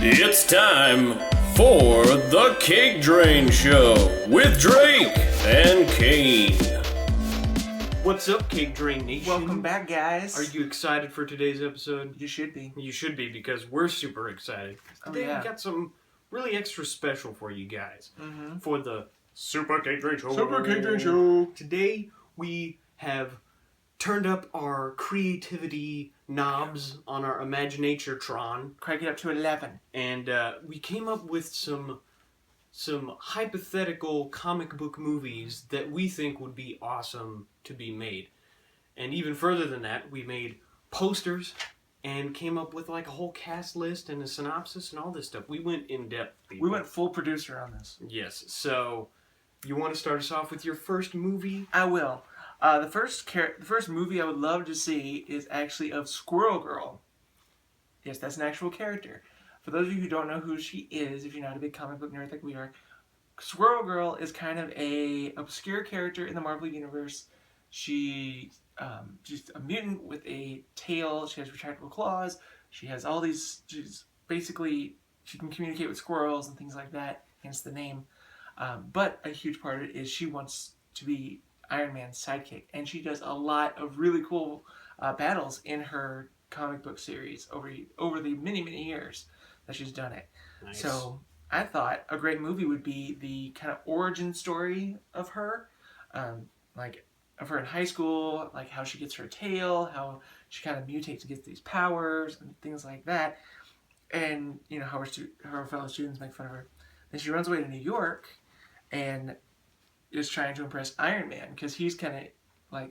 It's time for the CakeDrain Show with Drake and Cain. What's up, CakeDrain Nation? Welcome back, guys. Are you excited for today's episode? You should be. You should be, because we're super excited. Today we got some really extra special for you guys. For the Super CakeDrain Show. Super CakeDrain Show. Today we have turned up our creativity knobs on our Imaginatron. Crank it up to 11. And we came up with some hypothetical comic book movies that we think would be awesome to be made. And even further than that, we made posters and came up with like a whole cast list and a synopsis and all this stuff. We went in depth, people. We went full producer on this. Yes. So, you want to start us off with your first movie? I will. The first movie I would love to see is actually of Squirrel Girl. Yes, that's an actual character. For those of you who don't know who she is, if you're not a big comic book nerd like we are, Squirrel Girl is kind of a obscure character in the Marvel Universe. She's a mutant with a tail. She has retractable claws. She has all these. She can communicate with squirrels and things like that. Hence the name. But a huge part of it is she wants to be Iron Man's sidekick, and she does a lot of really cool battles in her comic book series over the many years that she's done it. Nice. So I thought a great movie would be the kind of origin story of her, like of her in high school, like how she gets her tail, how she kind of mutates and gets these powers and things like that, and you know how her fellow students make fun of her. Then she runs away to New York, and is trying to impress Iron Man because he's kind of like.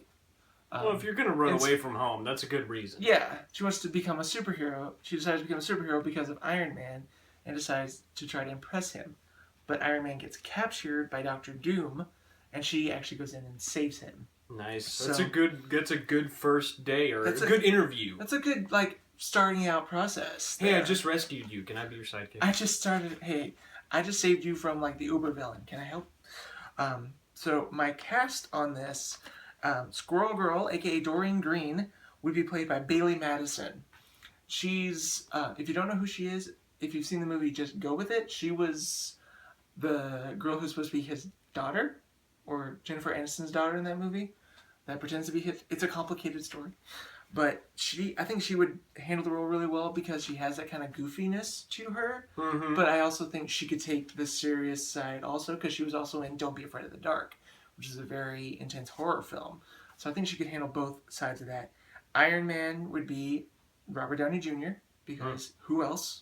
Well, if you're going to run away from home, that's a good reason. Yeah, she wants to become a superhero. She decides to become a superhero because of Iron Man and decides to try to impress him. But Iron Man gets captured by Dr. Doom, and she actually goes in and saves him. Nice. So, that's a good first day, or a good interview. That's a good, starting out process. Hey, I just rescued you. Can I be your sidekick? I just saved you from, the uber villain. Can I help? So my cast on this, Squirrel Girl, aka Doreen Green, would be played by Bailey Madison. She's, if you don't know who she is, if you've seen the movie, just go with it. She was the girl who's supposed to be his daughter, or Jennifer Aniston's daughter in that movie, that pretends to be his. It's a complicated story. But I think she would handle the role really well because she has that kind of goofiness to her. Mm-hmm. But I also think she could take the serious side also, because she was also in Don't Be Afraid of the Dark, which is a very intense horror film. So I think she could handle both sides of that. Iron Man would be Robert Downey Jr., because who else?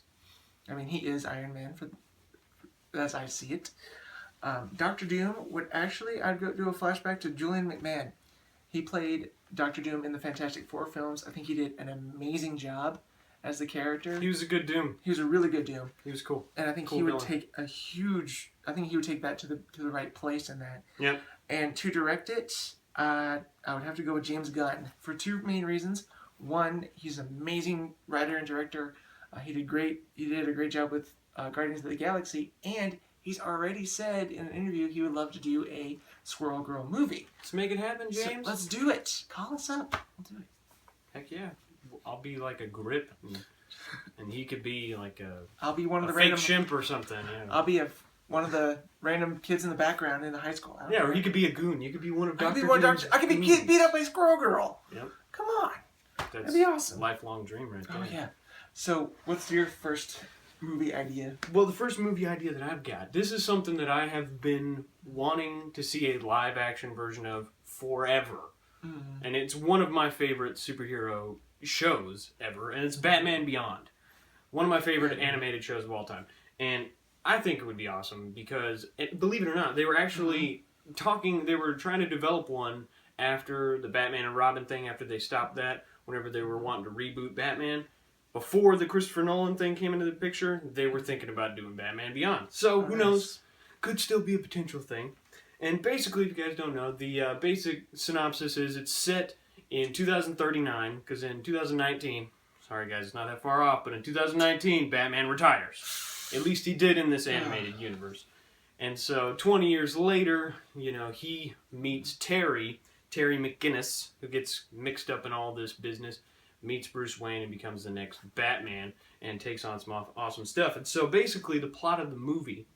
I mean, he is Iron Man, as I see it. Dr. Doom would I'd go do a flashback to Julian McMahon. He played Dr. Doom in the Fantastic Four films. I think he did an amazing job as the character. He was a good Doom. He was a really good Doom. He was cool. And I think he would take that to the right place in that. Yep. And to direct it, I would have to go with James Gunn for two main reasons. One, he's an amazing writer and director. He did a great job with Guardians of the Galaxy, and he's already said in an interview he would love to do a Squirrel Girl movie. Let's make it happen, James. So let's do it. Call us up. We'll do it. Heck yeah. I'll be like a grip, and he could be like I'll be one of the fake random chimp or something. Yeah. I'll be one of the random kids in the background in the high school. Yeah, or he could be a goon. You could be one of Dr. Doom's I could be beat up by Squirrel Girl. Yep. Come on. That'd be awesome. A lifelong dream right there. Oh, yeah. So, what's your first movie idea? Well, the first movie idea that I've got, this is something that I have been wanting to see a live-action version of forever. Mm. And it's one of my favorite superhero shows ever, and it's Batman Beyond. One of my favorite animated shows of all time. And I think it would be awesome because, believe it or not, they were actually they were trying to develop one after the Batman and Robin thing, after they stopped that, whenever they were wanting to reboot Batman. Before the Christopher Nolan thing came into the picture, they were thinking about doing Batman Beyond. So, who knows? Could still be a potential thing. And basically, if you guys don't know, the basic synopsis is it's set in 2039, because in 2019, sorry guys, it's not that far off, but in 2019, Batman retires. At least he did in this animated universe. And so, 20 years later, he meets Terry McGinnis, who gets mixed up in all this business, meets Bruce Wayne and becomes the next Batman and takes on some awesome stuff. And so basically the plot of the movie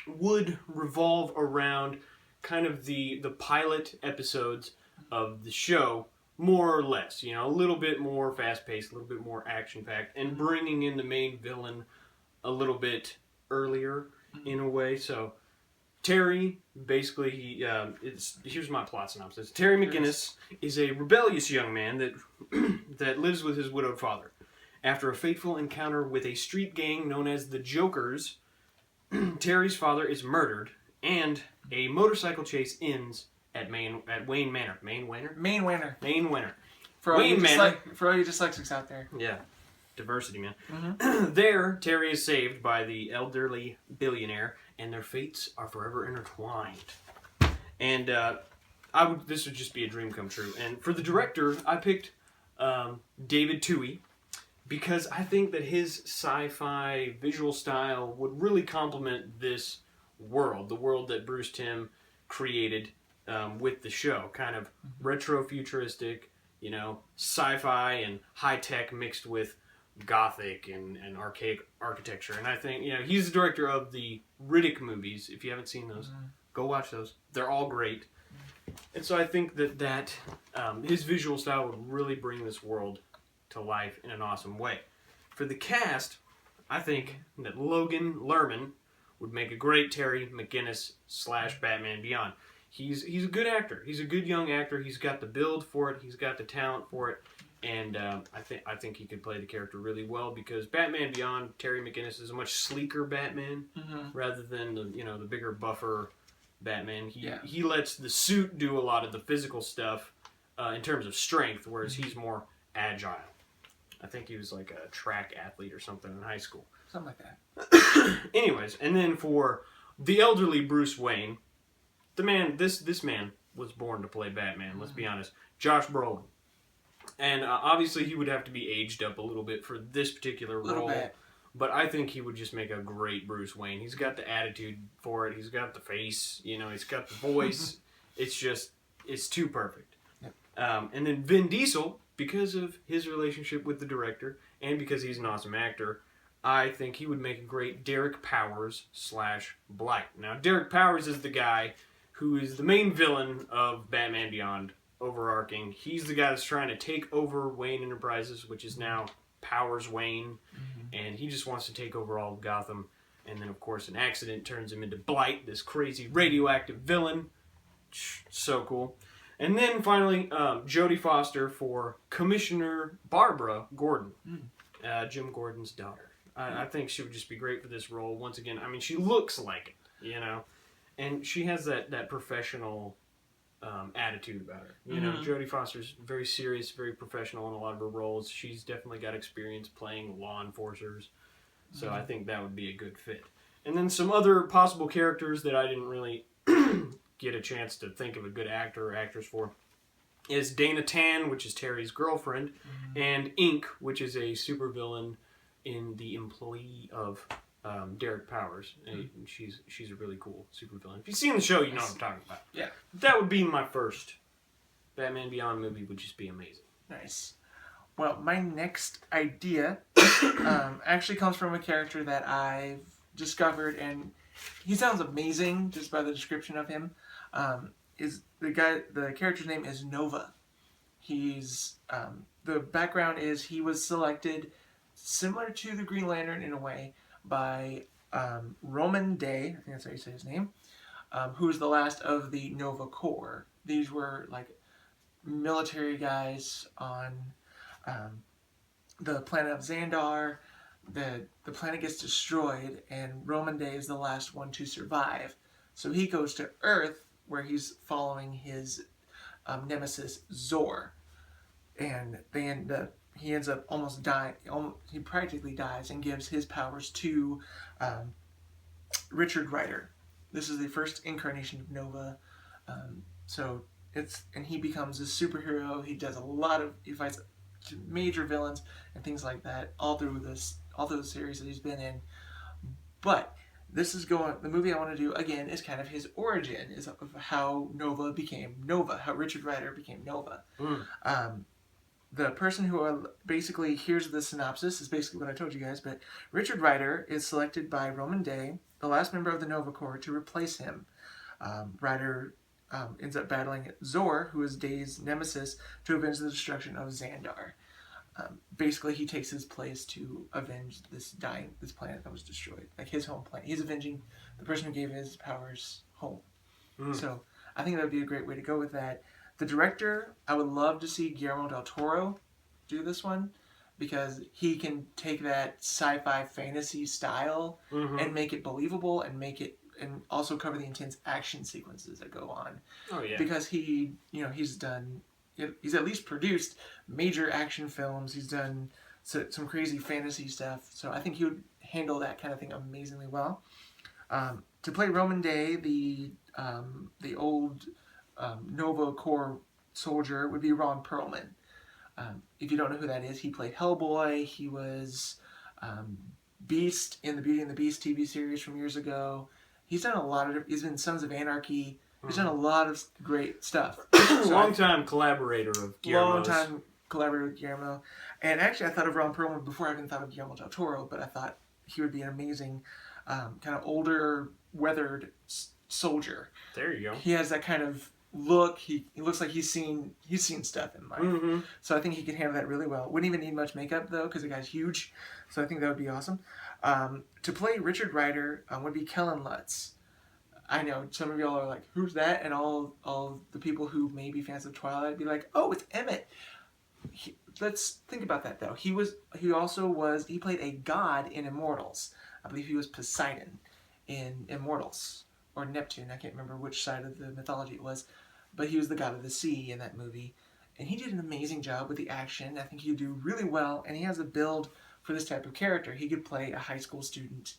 would revolve around kind of the pilot episodes of the show, more or less, you know, a little bit more fast-paced, a little bit more action-packed, and bringing in the main villain a little bit earlier in a way. So Terry, basically, here's my plot synopsis. Terry McGinnis is a rebellious young man that that lives with his widowed father. After a fateful encounter with a street gang known as the Jokers, Terry's father is murdered, and a motorcycle chase ends at Wayne Manor. Maine Manor. For all you Wayne Manor. For all you dyslexics out there. Yeah. Diversity, man. There, Terry is saved by the elderly billionaire, and their fates are forever intertwined. And this would just be a dream come true. And for the director, I picked David Twohy, because I think that his sci-fi visual style would really complement this world, the world that Bruce Timm created with the show. Kind of retro-futuristic, you know, sci-fi and high-tech mixed with gothic and archaic architecture. And I think, you know, he's the director of the Riddick movies. If you haven't seen those, go watch those. They're all great. And so I think that his visual style would really bring this world to life in an awesome way. For the cast, I think that Logan Lerman would make a great Terry McGinnis / Batman Beyond. He's a good actor. He's a good young actor. He's got the build for it. He's got the talent for it. And I think he could play the character really well, because Batman Beyond, Terry McGinnis is a much sleeker Batman rather than the bigger, buffer Batman. He lets the suit do a lot of the physical stuff in terms of strength, whereas he's more agile. I think he was like a track athlete or something in high school. Something like that. Anyways, and then for the elderly Bruce Wayne, this man was born to play Batman. Let's be honest, Josh Brolin. And obviously he would have to be aged up a little bit for this particular role. But I think he would just make a great Bruce Wayne. He's got the attitude for it. He's got the face. You know, he's got the voice. It's too perfect. Yep. And then Vin Diesel, because of his relationship with the director and because he's an awesome actor, I think he would make a great Derek Powers / Blight. Now, Derek Powers is the guy who is the main villain of Batman Beyond. Overarching, he's the guy that's trying to take over Wayne Enterprises, which is now Powers Wayne, and he just wants to take over all of Gotham. And then, of course, an accident turns him into Blight, this crazy radioactive villain. So cool. And then finally, Jodie Foster for Commissioner Barbara Gordon, Jim Gordon's daughter. I think she would just be great for this role. Once again, I mean, she looks like it, you know, and she has that professional attitude about her. You know, Jodie Foster's very serious, very professional in a lot of her roles. She's definitely got experience playing law enforcers, so I think that would be a good fit. And then some other possible characters that I didn't really get a chance to think of a good actor or actress for is Dana Tan, which is Terry's girlfriend, and Ink, which is a supervillain in the employee of Derek Powers. And she's a really cool supervillain. If you've seen the show, you know what I'm talking about. Yeah. That would be my first Batman Beyond movie. Would just be amazing. Nice. Well, my next idea actually comes from a character that I've discovered, and he sounds amazing just by the description of him. The character's name is Nova. He's the background is he was selected similar to the Green Lantern in a way by Roman Day, I think that's how you say his name, who was the last of the Nova Corps. These were like military guys on the planet of Xandar. The planet gets destroyed, and Roman Day is the last one to survive. So he goes to Earth, where he's following his nemesis Zor, and he ends up almost dying. He practically dies and gives his powers to Richard Rider. This is the first incarnation of Nova. And he becomes a superhero. He fights major villains and things like that all through the series that he's been in. But the movie I want to do again is kind of his origin, is of how Nova became Nova, how Richard Rider became Nova. the person who basically here's the synopsis is basically what I told you guys. But Richard Rider is selected by Roman Day, the last member of the Nova Corps, to replace him. Rider ends up battling Zor, who is Day's nemesis, to avenge the destruction of Xandar. Basically, he takes his place to avenge this planet that was destroyed, like his home planet. He's avenging the person who gave his powers home. So I think that would be a great way to go with that. The director, I would love to see Guillermo del Toro do this one, because he can take that sci-fi fantasy style and make it believable and also cover the intense action sequences that go on. Oh yeah. Because he's at least produced major action films. He's done some crazy fantasy stuff. So I think he would handle that kind of thing amazingly well. To play Roman Day, the old Nova Corps soldier, would be Ron Perlman. If you don't know who that is, he played Hellboy. He was Beast in the Beauty and the Beast TV series from years ago. He's done he's been Sons of Anarchy. He's done a lot of great stuff. Long-time collaborator of Guillermo's. Long-time collaborator with Guillermo. And actually, I thought of Ron Perlman before I even thought of Guillermo del Toro, but I thought he would be an amazing kind of older, weathered soldier. There you go. He has that kind of look. He looks like he's seen stuff in life. So I think he can handle that really well. Wouldn't even need much makeup, though, because the guy's huge. So I think that would be awesome. To play Richard Rider would be Kellen Lutz. I know some of y'all are like, who's that? And all the people who may be fans of Twilight be like, oh, it's Emmett. Let's think about that, though. He played a god in Immortals. I believe he was Poseidon in Immortals, or Neptune. I can't remember which side of the mythology it was, but he was the god of the sea in that movie. And he did an amazing job with the action. I think he'd do really well, and he has a build for this type of character. He could play a high school student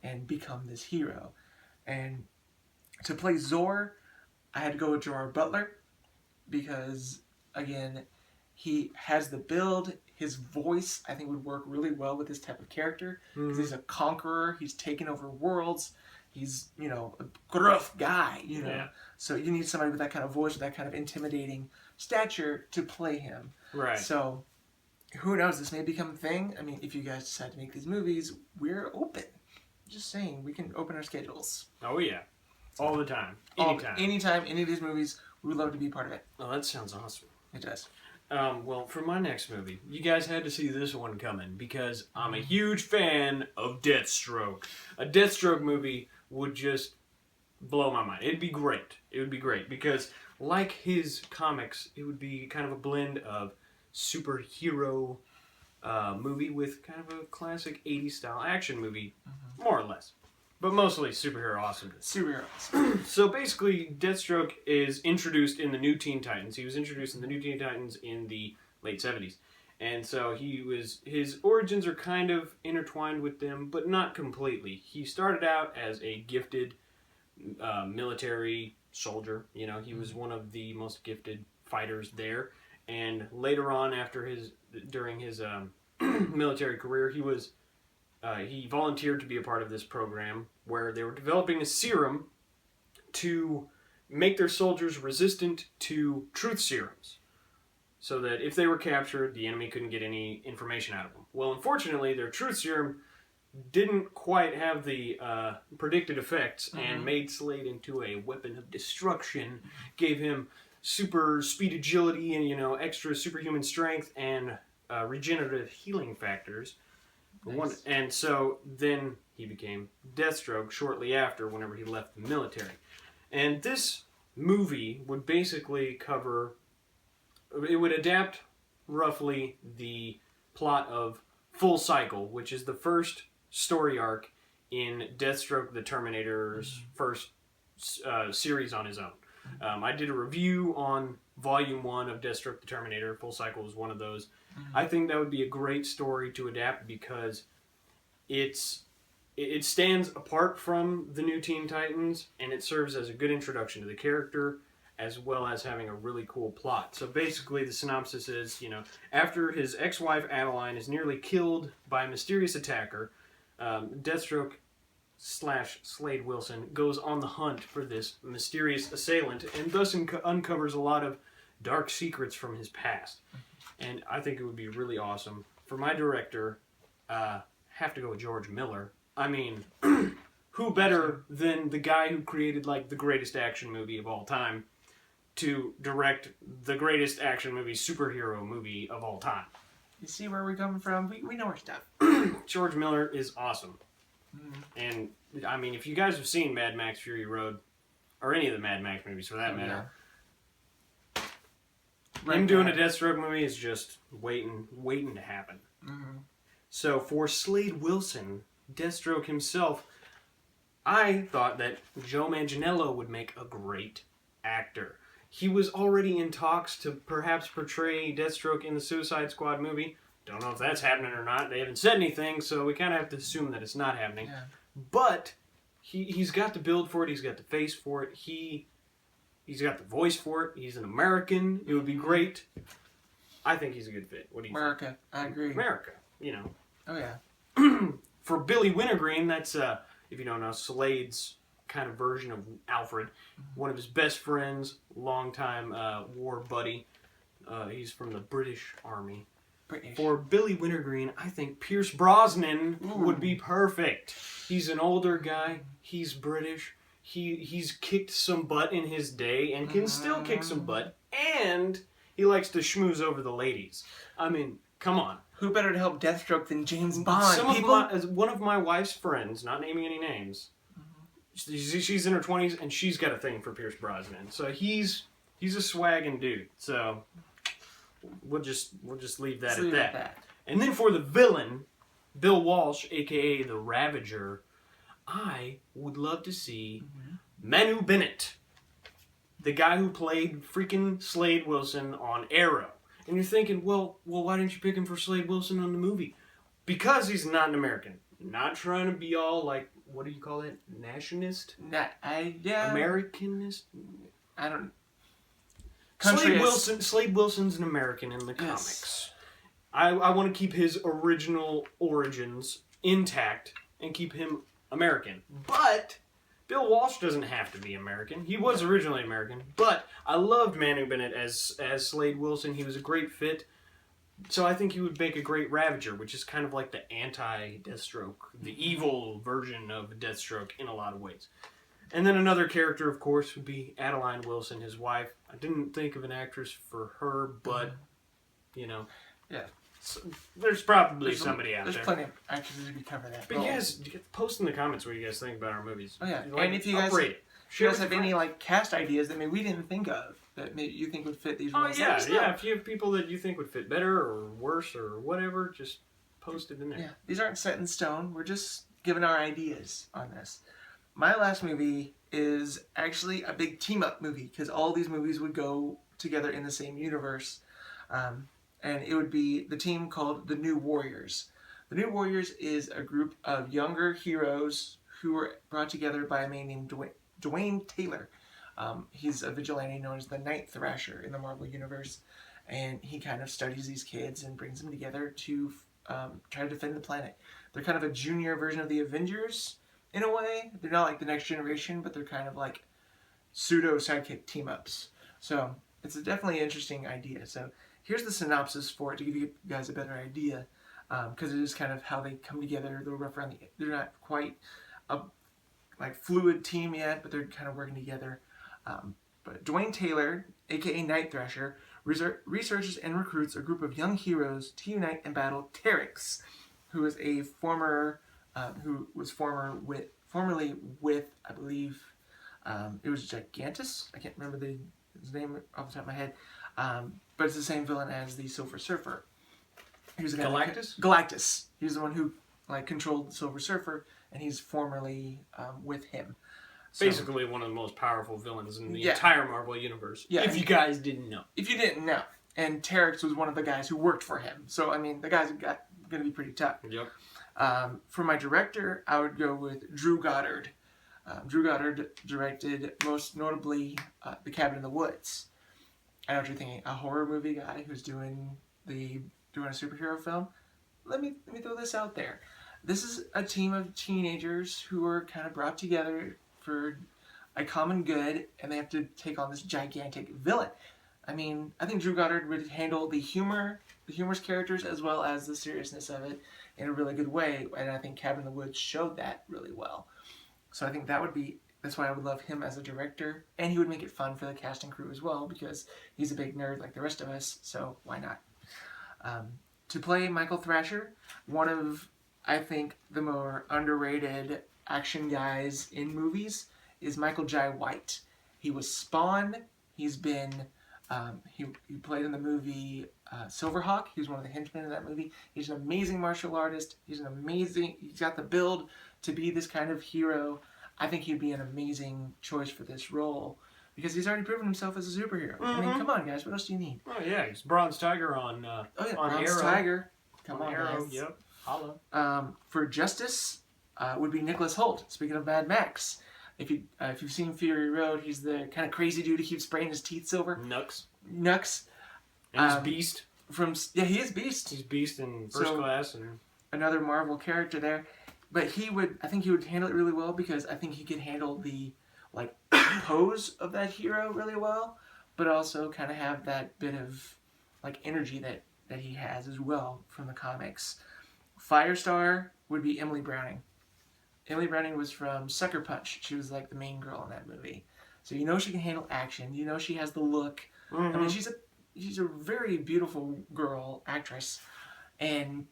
and become this hero. And to play Zor, I had to go with Gerard Butler because, again, he has the build. His voice, I think, would work really well with this type of character because he's a conqueror. He's taken over worlds. He's, a gruff guy, Yeah. So you need somebody with that kind of voice, with that kind of intimidating stature to play him. Right. So who knows? This may become a thing. I mean, if you guys decide to make these movies, we're open. Just saying, we can open our schedules. Oh, yeah. All the time. Anytime, any of these movies, we would love to be part of it. Oh, that sounds awesome. It does. Well, for my next movie, you guys had to see this one coming because I'm a huge fan of Deathstroke. A Deathstroke movie would just blow my mind. It'd be great. It would be great because, like his comics, it would be kind of a blend of superhero movie with kind of a classic 80s style action movie, more or less. But mostly superhero awesomeness. Superhero awesome. So basically, Deathstroke is introduced in the New Teen Titans. He was introduced in the New Teen Titans in the late 70s. And so his origins are kind of intertwined with them, but not completely. He started out as a gifted military soldier. He was one of the most gifted fighters there. And later on, during his military career, he volunteered to be a part of this program where they were developing a serum to make their soldiers resistant to truth serums, so that if they were captured, the enemy couldn't get any information out of them. Well, unfortunately, their truth serum didn't quite have the predicted effects and made Slade into a weapon of destruction, gave him super speed agility and, extra superhuman strength and regenerative healing factors. Nice. And so then he became Deathstroke shortly after, whenever he left the military. And this movie would basically it would adapt roughly the plot of Full Cycle, which is the first story arc in Deathstroke the Terminator's first series on his own. I did a review on Volume 1 of Deathstroke the Terminator. Full Cycle was one of those. I think that would be a great story to adapt because it stands apart from the New Teen Titans, and it serves as a good introduction to the character, as well as having a really cool plot. So basically, the synopsis is, after his ex-wife Adeline is nearly killed by a mysterious attacker, Deathstroke / Slade Wilson goes on the hunt for this mysterious assailant, and thus uncovers a lot of dark secrets from his past. And I think it would be really awesome. For my director, have to go with George Miller. I mean, who better than the guy who created like the greatest action movie of all time to direct the greatest action movie, superhero movie of all time? You see where we're coming from? We know our stuff. George Miller is awesome. And, I mean, if you guys have seen Mad Max Fury Road, or any of the Mad Max movies for that matter, him doing a Deathstroke movie is just waiting to happen. So for Slade Wilson, Deathstroke himself, I thought that Joe Manganiello would make a great actor. He was already in talks to perhaps portray Deathstroke in the Suicide Squad movie. Don't know if that's happening or not. They haven't said anything, so we kind of have to assume that it's not happening. Yeah. But he's got the build for it. He's got the face for it. He's got the voice for it. He's an American. It would be great. I think he's a good fit. What do you think? America. I agree. America, you know. Oh, yeah. For Billy Wintergreen, that's, if you don't know, Slade's kind of version of Alfred. One of his best friends, longtime war buddy. He's from the British Army. For Billy Wintergreen, I think Pierce Brosnan would be perfect. He's an older guy. He's British. He's kicked some butt in his day and can still kick some butt. And he likes to schmooze over the ladies. I mean, come on. Who better to help Deathstroke than James Bond? One of my wife's friends, not naming any names, she's in her 20s and she's got a thing for Pierce Brosnan. So he's a swagging dude. So we'll just leave that at that. And then for the villain, Bill Walsh, aka the Ravager, I would love to see Manu Bennett, the guy who played freaking Slade Wilson on Arrow. And you're thinking, well, why didn't you pick him for Slade Wilson on the movie? Because he's not an American. Not trying to be all like, what do you call it? Nationalist? Americanist? I don't. Slade Wilson's an American in the comics. I want to keep his original origins intact and keep him American. But Bill Walsh doesn't have to be American. He was originally American, but I loved Manu Bennett as Slade Wilson. He was a great fit. So I think he would make a great Ravager, which is kind of like the anti-Deathstroke, the evil version of Deathstroke in a lot of ways. And then another character, of course, would be Adeline Wilson, his wife. I didn't think of an actress for her, but, you know. Yeah. So there's probably somebody out there. There's plenty of actresses who could cover that. But you guys, post in the comments what you guys think about our movies. Oh, yeah. Like, and if you guys have any like cast ideas that maybe we didn't think of, that maybe you think would fit these roles. Oh, yeah. If you have people that you think would fit better or worse or whatever, just post it in there. Yeah. These aren't set in stone. We're just giving our ideas on this. My last movie is actually a big team-up movie because all these movies would go together in the same universe. And it would be the team called the New Warriors. The New Warriors is a group of younger heroes who were brought together by a man named Dwayne Taylor. He's a vigilante known as the Night Thrasher in the Marvel Universe. And he kind of studies these kids and brings them together to try to defend the planet. They're kind of a junior version of the Avengers. In a way, they're not like the Next Generation, but they're kind of like pseudo sidekick team ups. So it's definitely an interesting idea. So here's the synopsis for it to give you guys a better idea, because it is kind of how they come together. They're rough around they're not quite a like fluid team yet, but they're kind of working together. But Dwayne Taylor, aka Night Thrasher, researches and recruits a group of young heroes to unite and battle Terex, who is a formerly with, I believe, it was Gigantus. I can't remember his name off the top of my head, but it's the same villain as the Silver Surfer. He was Galactus? Galactus. He's the one who like controlled the Silver Surfer, and he's formerly with him. So, basically one of the most powerful villains in the entire Marvel Universe. Yeah. If you guys didn't know. If you didn't know. And Terex was one of the guys who worked for him. So, I mean, the guy's going to be pretty tough. Yep. For my director, I would go with Drew Goddard. Drew Goddard directed, most notably, The Cabin in the Woods. I know what you're thinking. A horror movie guy who's doing a superhero film. Let me throw this out there. This is a team of teenagers who are kind of brought together for a common good, and they have to take on this gigantic villain. I mean, I think Drew Goddard would handle the humorous characters as well as the seriousness of it in a really good way, and I think Cabin in the Woods showed that really well. So I think that's why I would love him as a director, and he would make it fun for the cast and crew as well, because he's a big nerd like the rest of us, so why not? To play Michael Thrasher, one of, I think, the more underrated action guys in movies is Michael Jai White. He was Spawn. He's been, he played in the movie Silverhawk. He was one of the henchmen in that movie. He's an amazing martial artist. He's got the build to be this kind of hero. I think he'd be an amazing choice for this role because he's already proven himself as a superhero. Mm-hmm. I mean, come on, guys. What else do you need? Oh, yeah. He's Bronze Tiger on Bronze Arrow. Tiger. Come on, Arrow, guys. yep. Holla. For Justice would be Nicholas Hoult. Speaking of Mad Max, if you've seen Fury Road, he's the kind of crazy dude who keeps spraying his teeth silver. Nux. And he's Beast. He is Beast. He's Beast in First Class and another Marvel character there. But I think he would handle it really well because I think he could handle the like pose of that hero really well, but also kind of have that bit of like energy that he has as well from the comics. Firestar would be Emily Browning. Emily Browning was from Sucker Punch. She was like the main girl in that movie. So you know she can handle action. You know she has the look. Mm-hmm. I mean, she's a very beautiful girl actress, and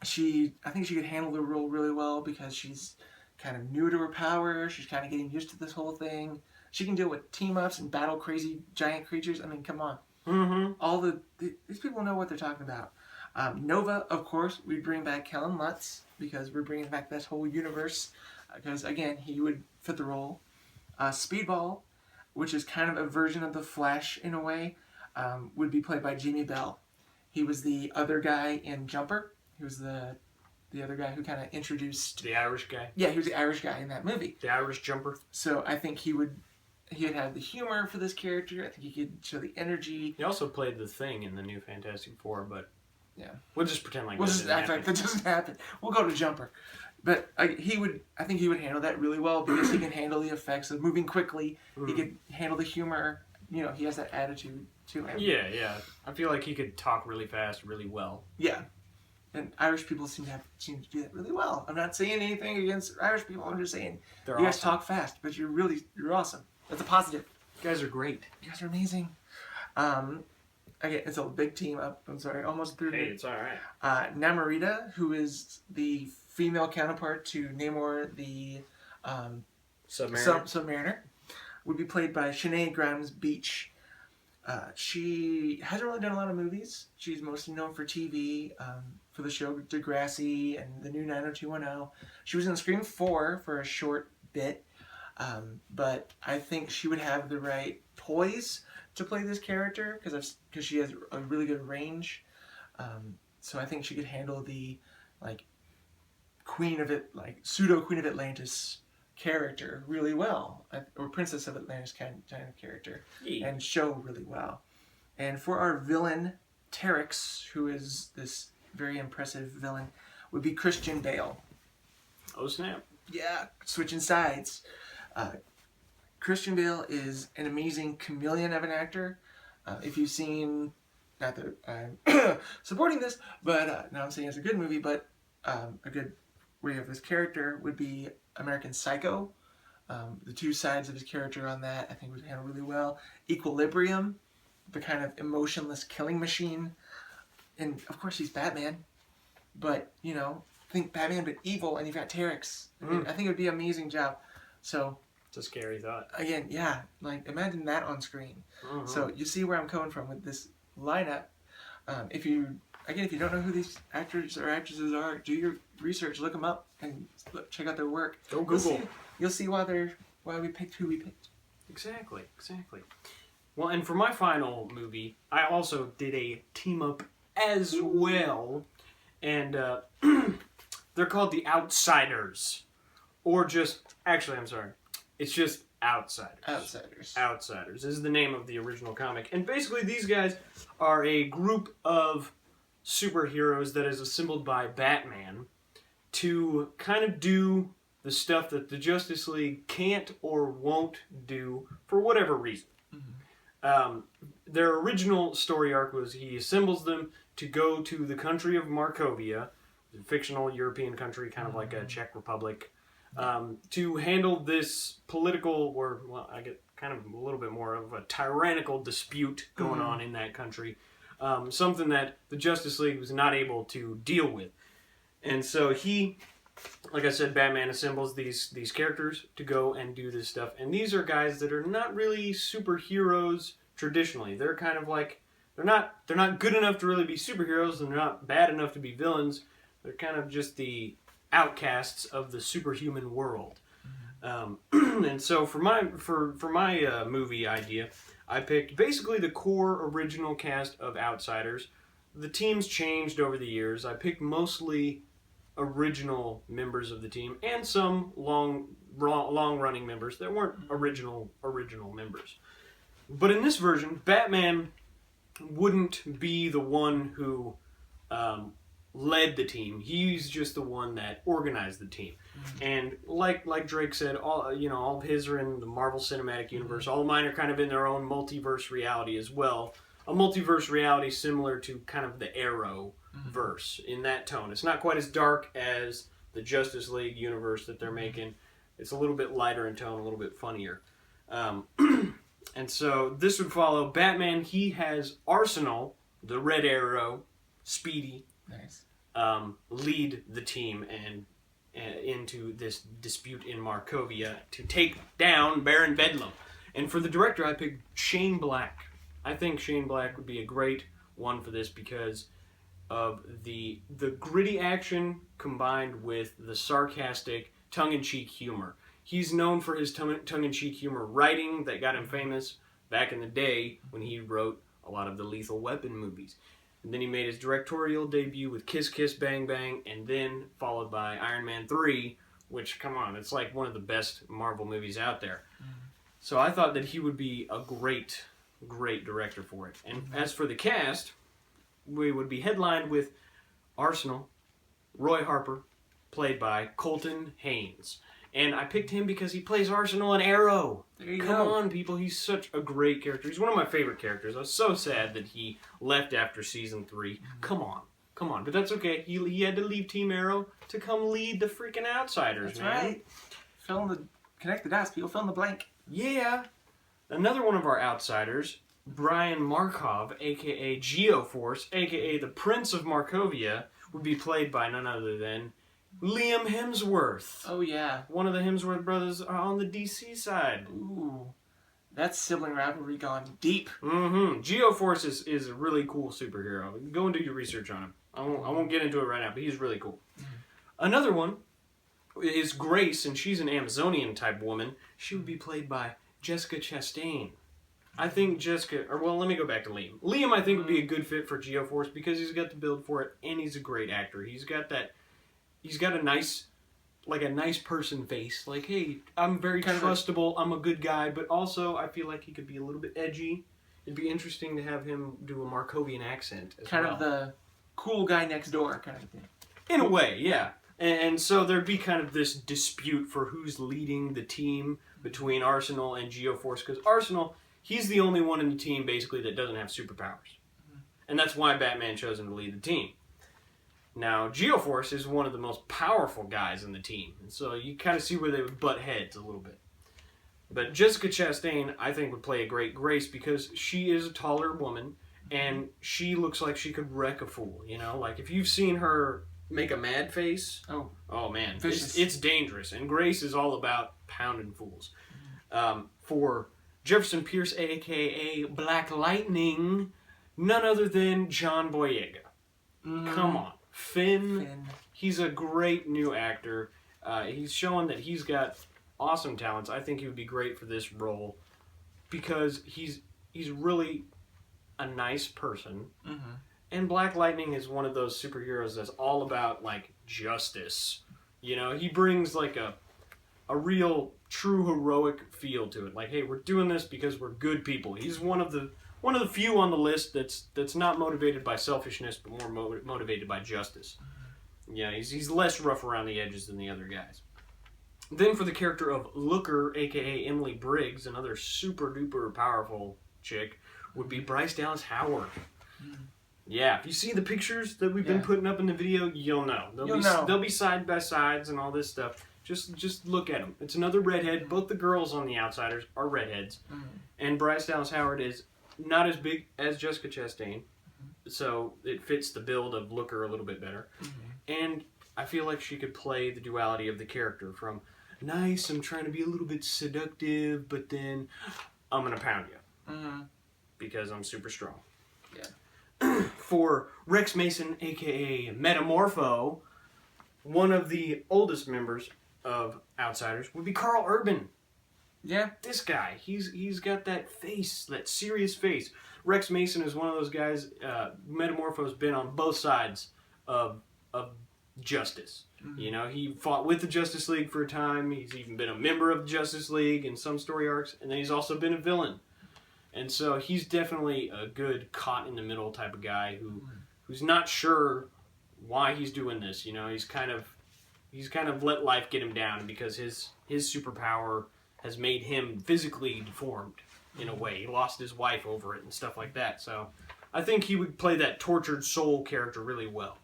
I think she could handle the role really well because she's kind of new to her power. She's kind of getting used to this whole thing. She can deal with team-ups and battle crazy giant creatures. I mean, come on. Mm-hmm. These people know what they're talking about. Nova, of course, we bring back Kellen Lutz because we're bringing back this whole universe. Because, again, he would fit the role. Speedball, which is kind of a version of the Flash in a way, would be played by Jamie Bell. He was the other guy in Jumper. He was the other guy who kind of introduced... The Irish guy. Yeah, he was the Irish guy in that movie. The Irish Jumper. So I think he'd have the humor for this character. I think he could show the energy. He also played the Thing in the new Fantastic Four, but yeah, we'll just pretend like we'll just act like that doesn't happen. We'll go to Jumper, but I think he would handle that really well because he can handle the effects of moving quickly. He could handle the humor. You know, he has that attitude to him. Yeah. I feel like he could talk really fast, really well. Yeah. And Irish people seem to do that really well. I'm not saying anything against Irish people. I'm just saying you guys awesome. talk fast, but you're awesome. That's a positive. You guys are great. You guys are amazing. Again, it's a big team up. I'm sorry, almost through. Hey, it's all right. Namorita, who is the female counterpart to Namor, the Submariner, would be played by Sinead Grimes Beach. She hasn't really done a lot of movies. She's mostly known for TV, for the show Degrassi and the new 90210. She was in Scream 4 for a short bit, but I think she would have the right poise to play this character because she has a really good range. So I think she could handle the pseudo Queen of Atlantis character really well, or Princess of Atlantis kind of character, and show really well. And for our villain, Terex, who is this very impressive villain, would be Christian Bale. Oh snap! Yeah, switching sides. Christian Bale is an amazing chameleon of an actor. If you've seen, not that I'm supporting this, but no, I'm saying it's a good movie, but a good way of his character would be American Psycho. The two sides of his character on that I think would handle really well. Equilibrium, the kind of emotionless killing machine. And of course he's Batman. But, think Batman but evil and you've got Terex. I think it would be an amazing job. So it's a scary thought. Again, yeah, imagine that on screen. So you see where I'm coming from with this lineup. If you don't know who these actors or actresses are, do your research, look them up, and check out their work. Go Google. You'll see why we picked who we picked. Exactly. Well, and for my final movie, I also did a team up as well, and they're called The Outsiders, or it's just Outsiders. Outsiders is the name of the original comic, and basically these guys are a group of superheroes that is assembled by Batman to kind of do the stuff that the Justice League can't or won't do for whatever reason. their original story arc was he assembles them to go to the country of Markovia, a fictional European country, kind of like a Czech Republic, to handle this political, or, well, I get kind of a little bit more of a tyrannical dispute going on in that country. Something that the Justice League was not able to deal with. And so he, like I said, Batman assembles these characters to go and do this stuff. And these are guys that are not really superheroes traditionally. They're kind of like, they're not good enough to really be superheroes, and they're not bad enough to be villains. They're kind of just the outcasts of the superhuman world. And so for my movie idea, I picked basically the core original cast of Outsiders. The teams changed over the years. I picked mostly original members of the team and some long running members that weren't original members. But in this version, Batman wouldn't be the one who led the team. He's just the one that organized the team. And like Drake said, all of his are in the Marvel Cinematic Universe. All of mine are kind of in their own multiverse reality as well. A multiverse reality similar to kind of the Arrow verse in that tone. It's not quite as dark as the Justice League universe that they're making. It's a little bit lighter in tone, a little bit funnier. And so this would follow Batman. He has Arsenal, the Red Arrow, Speedy, Nice. lead the team and into this dispute in Markovia to take down Baron Bedlam. And for the director, I picked Shane Black. I think Shane Black would be a great one for this because of the gritty action combined with the sarcastic, tongue-in-cheek humor. He's known for his tongue-in-cheek humor writing that got him famous back in the day when he wrote a lot of the Lethal Weapon movies. And then he made his directorial debut with Kiss Kiss Bang Bang, and then followed by Iron Man 3, which, come on, it's like one of the best Marvel movies out there. So I thought that he would be a great director for it. And as for the cast, we would be headlined with Arsenal, Roy Harper, played by Colton Haynes. And I picked him because he plays Arsenal in Arrow. There you Come go. on, people. He's such a great character. He's one of my favorite characters. I was so sad that he left after season 3. Come on. But that's okay. He had to leave Team Arrow to come lead the freaking Outsiders, That's man. right. Connect the dots, people. Fill in the blank. Yeah. Another one of our Outsiders, Brian Markov, a.k.a. Geoforce, a.k.a. the Prince of Markovia, would be played by none other than Liam Hemsworth. Oh, yeah. One of the Hemsworth brothers are on the DC side. Ooh. That's sibling rivalry gone deep. Geoforce is a really cool superhero. Go and do your research on him. I won't get into it right now, but he's really cool. Another one is Grace, and she's an Amazonian type woman. She would be played by Jessica Chastain. I think let me go back to Liam. Liam, I think, would be a good fit for Geoforce because he's got the build for it, and he's a great actor. He's got a nice person face. Like, hey, I'm very trustable, I'm a good guy, but also I feel like he could be a little bit edgy. It'd be interesting to have him do a Markovian accent as well. Kind of the cool guy next door kind of thing. In a way, yeah. And so there'd be kind of this dispute for who's leading the team between Arsenal and Geoforce, because Arsenal, he's the only one in the team basically that doesn't have superpowers. And that's why Batman chose him to lead the team. Now, Geoforce is one of the most powerful guys in the team, and so you kind of see where they would butt heads a little bit. But Jessica Chastain, I think, would play a great Grace because she is a taller woman, and she looks like she could wreck a fool, you know? Like, if you've seen her make a mad face, oh man, it's dangerous. And Grace is all about pounding fools. For Jefferson Pierce, a.k.a. Black Lightning, none other than John Boyega. Come on. Finn, he's a great new actor. He's showing that he's got awesome talents. I think he would be great for this role because he's really a nice person. And Black Lightning is one of those superheroes that's all about, like, justice. You know, he brings, like, a real, true heroic feel to it. Like, hey, we're doing this because we're good people. He's one of the few on the list that's not motivated by selfishness, but more motivated by justice. Yeah, he's less rough around the edges than the other guys. Then for the character of Looker, a.k.a. Emily Briggs, another super-duper powerful chick, would be Bryce Dallas Howard. Yeah, if you see the pictures that we've been putting up in the video, you'll know. They'll be side by sides and all this stuff. Just look at them. It's another redhead. Both the girls on The Outsiders are redheads. And Bryce Dallas Howard is not as big as Jessica Chastain. So it fits the build of Looker a little bit better. And I feel like she could play the duality of the character from nice, I'm trying to be a little bit seductive, but then I'm going to pound you. Because I'm super strong. Yeah. For Rex Mason, a.k.a. Metamorpho, one of the oldest members of Outsiders would be Carl Urban. Yeah. This guy, he's got that face, that serious face. Rex Mason is one of those guys, Metamorpho's been on both sides of justice. You know, he fought with the Justice League for a time. He's even been a member of the Justice League in some story arcs, and then he's also been a villain. And so he's definitely a good caught-in-the-middle type of guy who's not sure why he's doing this. You know, he's kind of let life get him down because his superpower has made him physically deformed in a way. He lost his wife over it and stuff like that. So I think he would play that tortured soul character really well.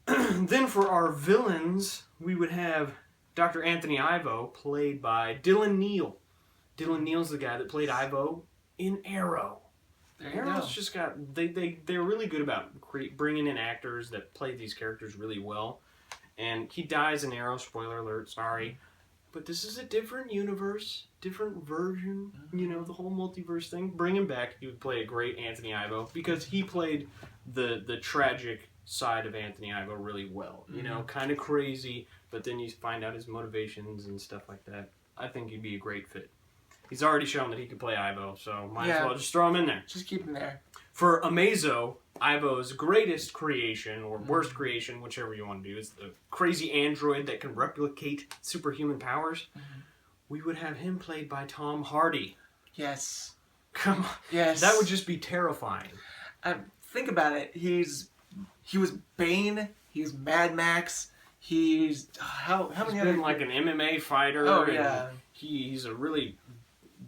Then for our villains, we would have Dr. Anthony Ivo, played by Dylan Neal. Dylan Neal's the guy that played Ivo in Arrow. Arrow's just got... They're really good about bringing in actors that play these characters really well. And he dies in Arrow, spoiler alert, sorry. But this is a different universe, different version, you know, the whole multiverse thing. Bring him back, he would play a great Anthony Ivo, because he played the tragic side of Anthony Ivo really well. You know, kind of crazy, but then you find out his motivations and stuff like that. I think he'd be a great fit. He's already shown that he could play Ivo, so might as well just throw him in there. Just keep him there. For Amazo, Ivo's greatest creation, or worst creation, whichever you want to do, is the crazy android that can replicate superhuman powers. We would have him played by Tom Hardy. Yes. Come on. Yes. That would just be terrifying. Think about it. He was Bane. He's Mad Max. He's... How many He's other... been like an MMA fighter. Oh, yeah. He's a really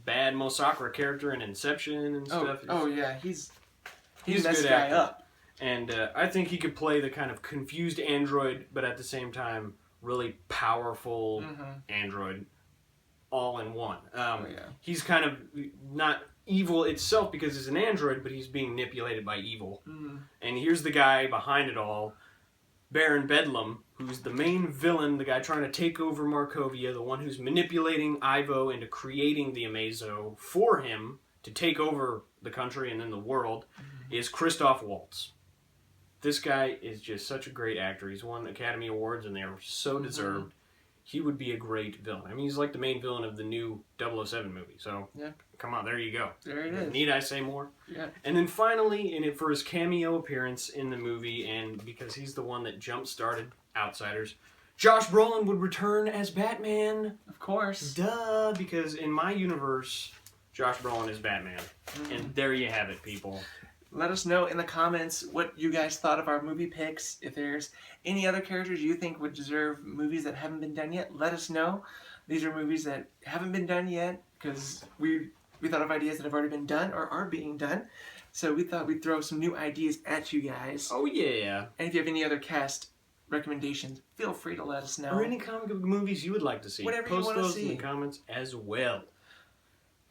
bad Mosakura character in Inception and stuff. Oh yeah, he's a messed good guy actor. up. And I think he could play the kind of confused android, but at the same time, really powerful android all in one. He's kind of not evil itself because he's an android, but he's being manipulated by evil. And here's the guy behind it all, Baron Bedlam, who's the main villain, the guy trying to take over Markovia, the one who's manipulating Ivo into creating the Amazo for him to take over the country and then the world, is Christoph Waltz. This guy is just such a great actor. He's won Academy Awards, and they are so deserved. He would be a great villain. I mean, he's like the main villain of the new 007 movie. So, come on, there you go. There it is. Need I say more? Yeah. And then finally, for his cameo appearance in the movie, and because he's the one that jump-started Outsiders, Josh Brolin would return as Batman. Of course. Duh, because in my universe, Josh Brolin is Batman. And there you have it, people. Let us know in the comments what you guys thought of our movie picks. If there's any other characters you think would deserve movies that haven't been done yet, let us know. These are movies that haven't been done yet because we thought of ideas that have already been done or are being done. So we thought we'd throw some new ideas at you guys. Oh, yeah. And if you have any other cast recommendations, feel free to let us know. Or any comic book movies you would like to see. Whatever Post you want to those see. in the comments as well.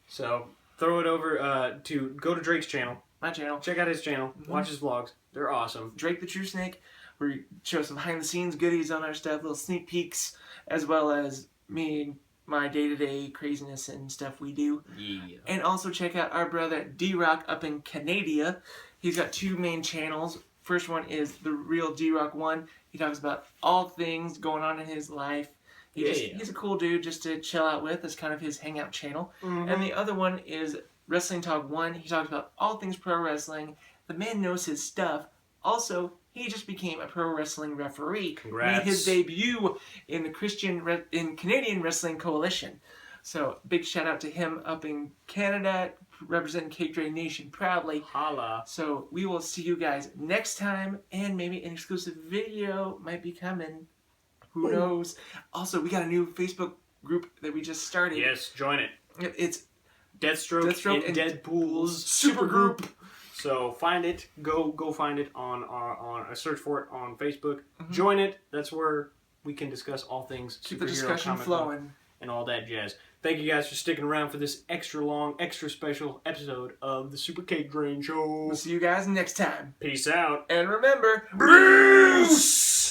So, throw it over go to Drake's channel. My channel. Check out his channel. Watch his vlogs. They're awesome. Drake the True Snake. We show some behind-the-scenes goodies on our stuff, little sneak peeks, as well as me and my day-to-day craziness and stuff we do. Yeah. And also check out our brother D-Rock up in Canada. He's got two main channels. First one is The Real D-Rock 1. He talks about all things going on in his life. He's a cool dude just to chill out with. It's kind of his hangout channel. And the other one is Wrestling Talk 1. He talks about all things pro wrestling. The man knows his stuff. Also, he just became a pro wrestling referee. Congrats. Made his debut in the Canadian Wrestling Coalition. So, big shout out to him up in Canada, representing CakeDrain Nation proudly. Holla. So, we will see you guys next time, and maybe an exclusive video might be coming. Who knows? Also, we got a new Facebook group that we just started. Yes, join it. It's Deathstroke and Deadpool's supergroup. So find it. Go find it on search for it on Facebook. Join it. That's where we can discuss all things Keep the superhero, discussion comic flowing. book, and all that jazz. Thank you guys for sticking around for this extra long, extra special episode of the Super Cake Drain Show. We'll see you guys next time. Peace out. And remember, Bruce!